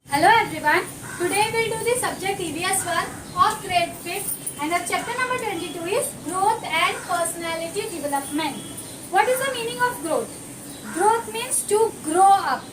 Hello everyone. Today we'll do the subject EVS 1 of grade 5th and the chapter number 22 is growth and personality development. What is the meaning of growth? Growth means to grow up.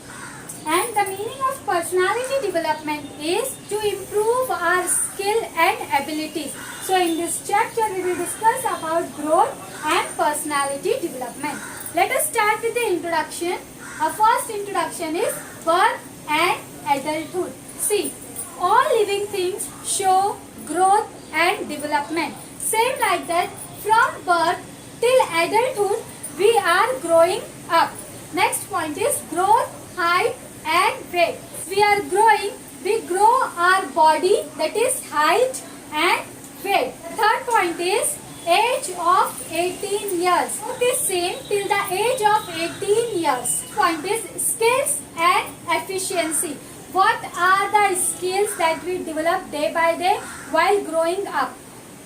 And the meaning of personality development is to improve our skill and abilities. So in this chapter we will discuss about growth and personality development. Let us start with the introduction. Our first introduction is birth and adulthood. See, all living things show growth and development. Same like that, from birth till adulthood we are growing up. Next point is growth, height and weight. We are growing, we grow our body, that is height and weight. The third point is age of 18 years. It is same till the age of 18 years. Point is skills and efficiency. What are the skills that we develop day by day while growing up?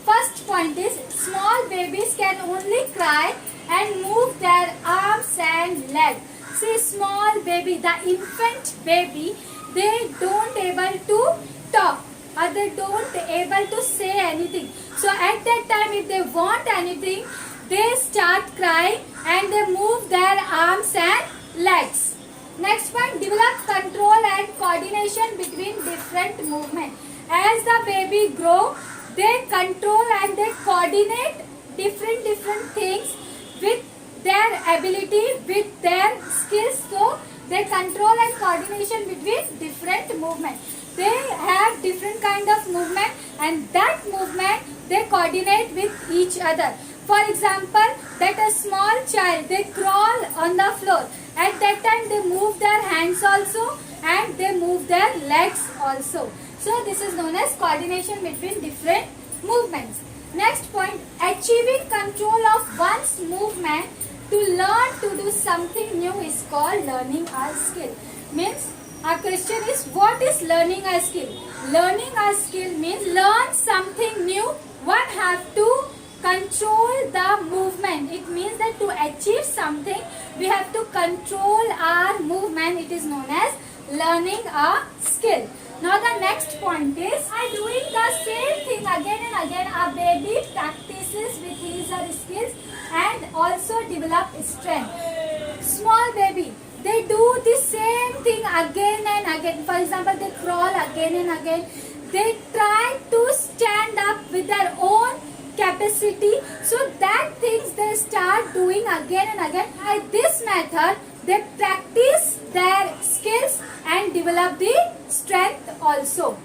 First point is small babies can only cry and move their arms and legs. See, small baby, the infant baby, they don't able to talk or they don't able to say anything. So at that time if they want anything, they start crying and they move their arms and legs. Next point, develop control and coordination between different movements. As the baby grow, they control and they coordinate different things with their ability, with their skills. So they control and coordination between different movements. They have different kind of movement and that movement they coordinate with each other. For example, that a small child, they crawl on the floor. At that time they move their hands also and they move their legs also. So this is known as coordination between different movements. Next point, achieving control of one's movement to learn to do something new is called learning a skill. Means our question is, what is learning a skill? Learning a skill means learn something new. One have to control the movement. It means that to achieve something, we have to control our movement. It is known as learning a skill. Now the next point is, by doing the same thing again and again, a baby practices with his or her skills and also develop strength. Small baby, they do the same thing again and again. For example, they crawl again and again. They try to stand up with their own capacity. So that things they start doing again and again. By this method, they practice their skills and develop the strength also.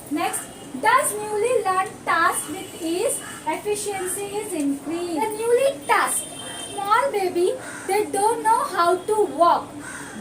Next, does newly learned task with ease, efficiency is increased. The newly task, small baby, they don't know how to walk.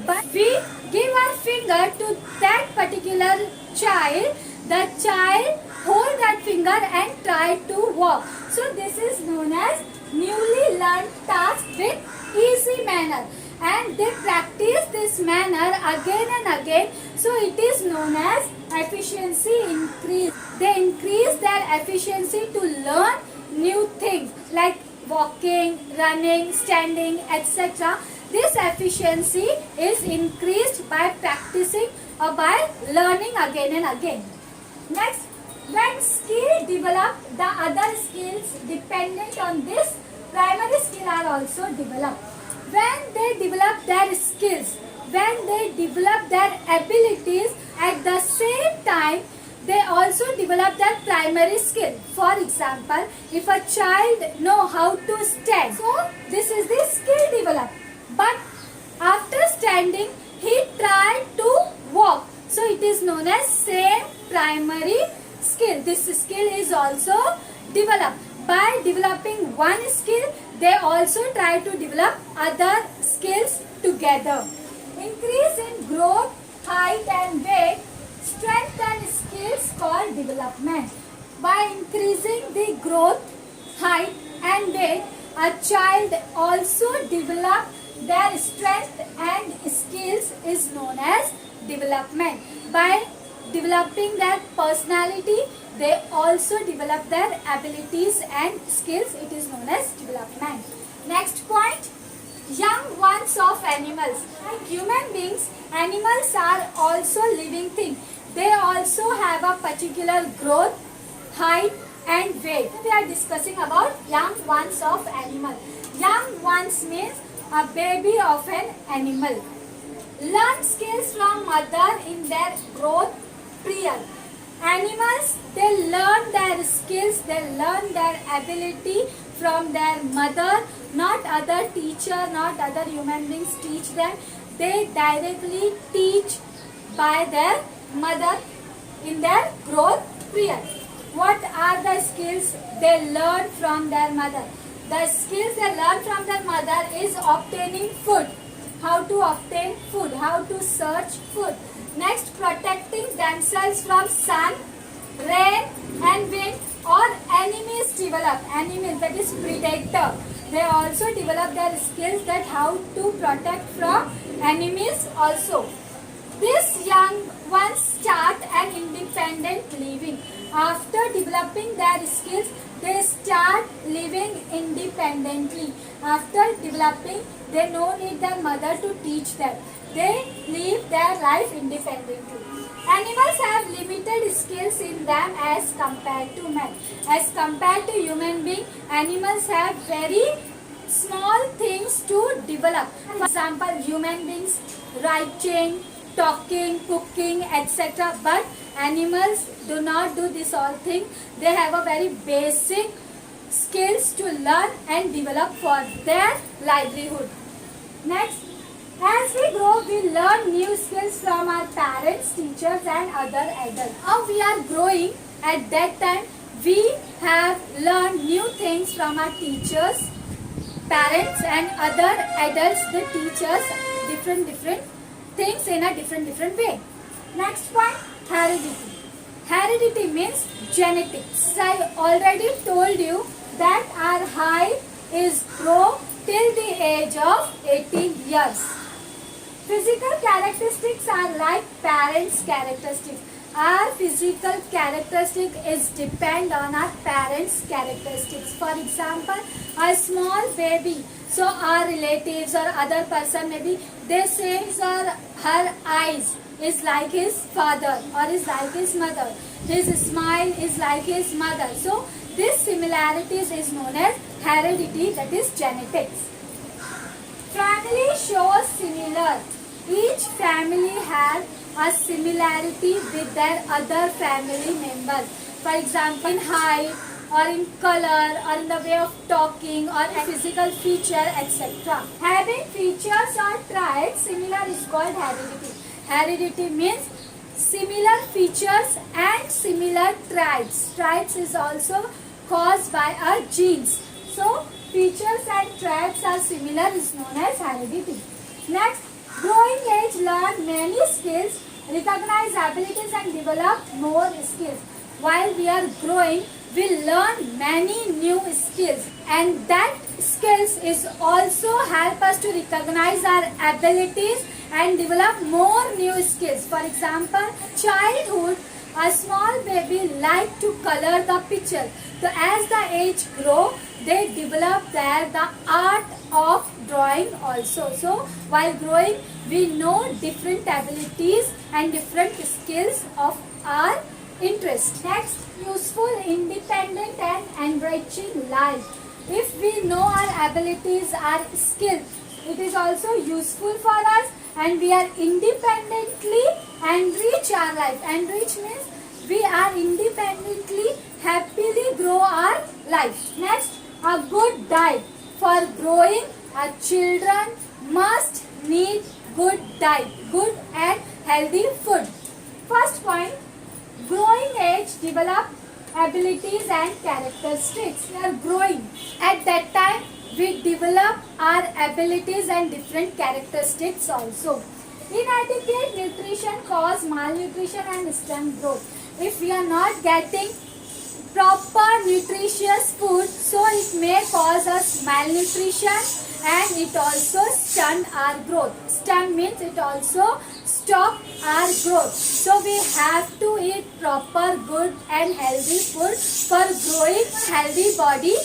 But we give our finger to that particular child. The child hold that finger and try to walk. So this is known as newly learned task with easy manner. And they practice this manner again and again. So it is known as efficiency increase. They increase their efficiency to learn new things like walking, running, standing, etc. This efficiency is increased by practicing or by learning again and again. Next, when skill develop, the other skills dependent on this primary skill are also developed. When they develop their skills, when they develop their abilities, at the same time they also develop their primary skill. For example, if a child know how to stand, so this is the skill developed. But after standing, he tried to walk. So it is known as same primary skill. This skill is also developed. By developing one skill, they also try to develop other skills together. Increase in growth, height and weight, strength and skills called development. By increasing the growth, height and weight, a child also develop their strength and skills is known as development. By developing their personality, they also develop their abilities and skills. It is known as development. Next point, young ones of animals. Like human beings, animals are also living things. They also have a particular growth, height and weight. We are discussing about young ones of animal. Young ones means a baby of an animal. Learn skills from mother in their growth period. Animals, they learn their skills, they learn their ability from their mother, not other teacher, not other human beings teach them. They directly teach by their mother in their growth period. What are the skills they learn from their mother? The skills they learn from their mother is obtaining food. How to obtain food, how to search food. Next, protecting themselves from sun, rain and wind or enemies develop. Enemies, that is predator. They also develop their skills that how to protect from enemies also. These young ones start an independent living. After developing their skills, they start living independently. After developing, they no need their mother to teach them. They live their life independently. Animals have limited skills in them as compared to men. As compared to human being, animals have very small things to develop. For example, human beings writing, talking, cooking, etc. But animals do not do this all thing. They have a very basic skills to learn and develop for their livelihood. Next, as we grow, we learn new skills from our parents, teachers and other adults. How we are growing, at that time, we have learned new things from our teachers, parents and other adults. They teach us different things in a different way. Next point, heredity. Heredity means genetics. I already told you that our height is grow till the age of 18 years. Physical characteristics are like parents' characteristics. Our physical characteristic is depend on our parents' characteristics. For example, a small baby, so our relatives or other person maybe, they say her eyes is like his father or is like his mother. His smile is like his mother. So this similarities is known as heredity, that is genetics. Family shows similar. Each family has a similarity with their other family members. For example, in height or in color or in the way of talking or a physical feature, etc. Having features or traits similar is called heredity. Heredity means similar features and similar traits. Traits is also caused by our genes. So, features and traits are similar is known as heredity. Next, growing age learn many skills, recognize abilities and develop more skills. While we are growing, we learn many new skills, and that skills is also help us to recognize our abilities and develop more new skills. For example, childhood, a small baby like to color the picture. So as the age grow, they develop the art of drawing also. So while growing, we know different abilities and different skills of our interest. Next, useful, independent and enriching life. If we know our abilities, our skills, it is also useful for us and we are independently enrich our life. Enrich means we are independently happily grow our life. Next, a good diet. For growing, our children must need good diet, good and healthy food. First point, growing age develop abilities and characteristics. We are growing. At that time, we develop our abilities and different characteristics also. Inadequate nutrition cause malnutrition and stunt growth. If we are not getting proper nutritious food, so it may cause us malnutrition and it also stunt our growth. Stunt means it also stop our growth. So we have to eat proper, good and healthy food for growing healthy body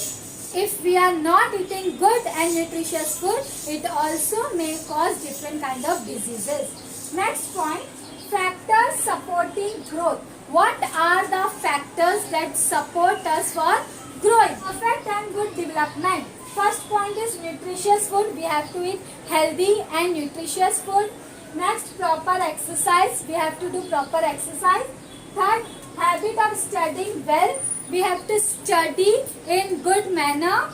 if we are not eating good and nutritious food, it also may cause different kind of diseases. Next point, factors supporting growth. What are the factors that support us for growing? Perfect and good development. First point is nutritious food. We have to eat healthy and nutritious food. Next, proper exercise. We have to do proper exercise. Third, habit of studying well. We have to study in good manner.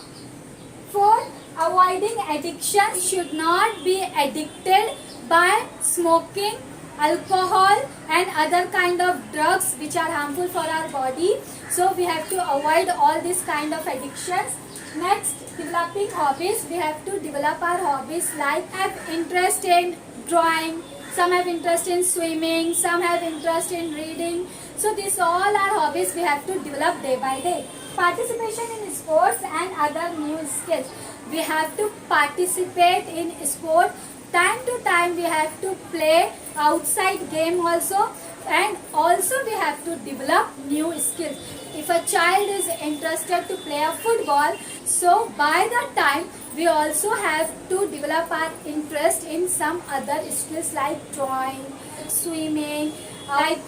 Fourth, avoiding addiction. Should not be addicted by smoking, alcohol and other kind of drugs which are harmful for our body. So we have to avoid all these kind of addictions. Next, developing hobbies. We have to develop our hobbies, like have interest in drawing, some have interest in swimming, some have interest in reading. So these all are hobbies we have to develop day by day. Participation in sports and other new skills. We have to participate in sport. Time to time we have to play outside game also, and also we have to develop new skills. If a child is interested to play a football, so by that time we also have to develop our interest in some other skills like drawing, swimming, like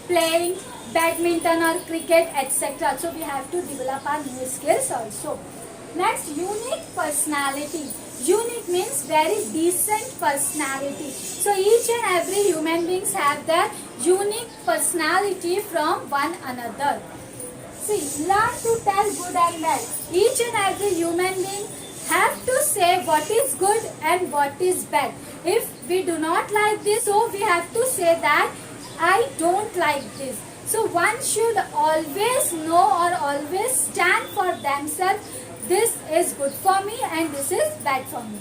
playing badminton or cricket, etc. So we have to develop our new skills also. Next, unique personality. Unique means very decent personality. So each and every human beings have their unique personality from one another. See, learn to tell good and bad. Each and every human being have to say what is good and what is bad. If we do not like this, so we have to say that I don't like this. So one should always know or always stand for themselves. This is good for me and this is bad for me.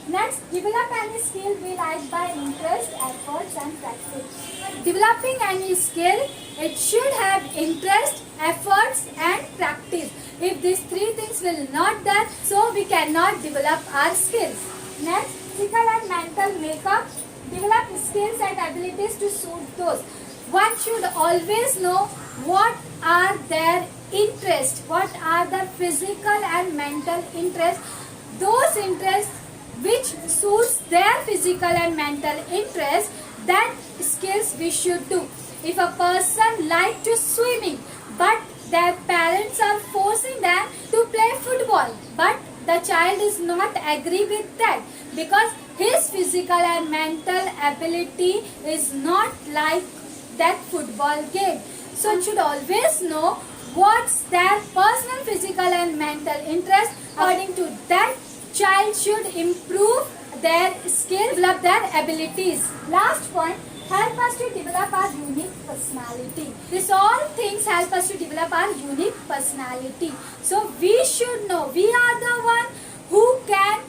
Next, develop any skill we like by interest, efforts and practice. Developing any skill, it should have interest, efforts and practice. If these three things will not there, so we cannot develop our skills. Next, physical and mental makeup. Develop skills and abilities to suit those. One should always know what are their interests, what are the physical and mental interests. Those interests which suits their physical and mental interests, that skills we should do. If a person like to swimming, but their parents are forcing them to play football, but the child is not agree with that because his physical and mental ability is not like that football game. So should always know what's their personal physical and mental interest. According to that, child should improve their skill, develop their abilities. Last point, help us to develop our unique personality. These all things help us to develop our unique personality. So we should know, we are the one who can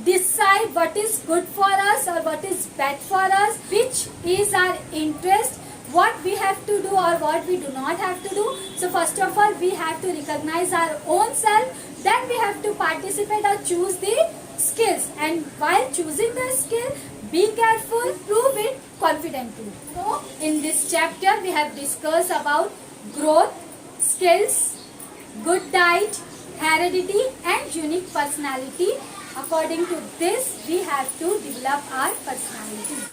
decide what is good for us or what is bad for us, which is our interest, what we have to do or what we do not have to do. So first of all, we have to recognize our own self, then we have to participate or choose the skills, and while choosing the skill, be careful, prove it confidently. So in this chapter we have discussed about growth, skills, good diet, heredity and unique personality. According to this, we have to develop our personality.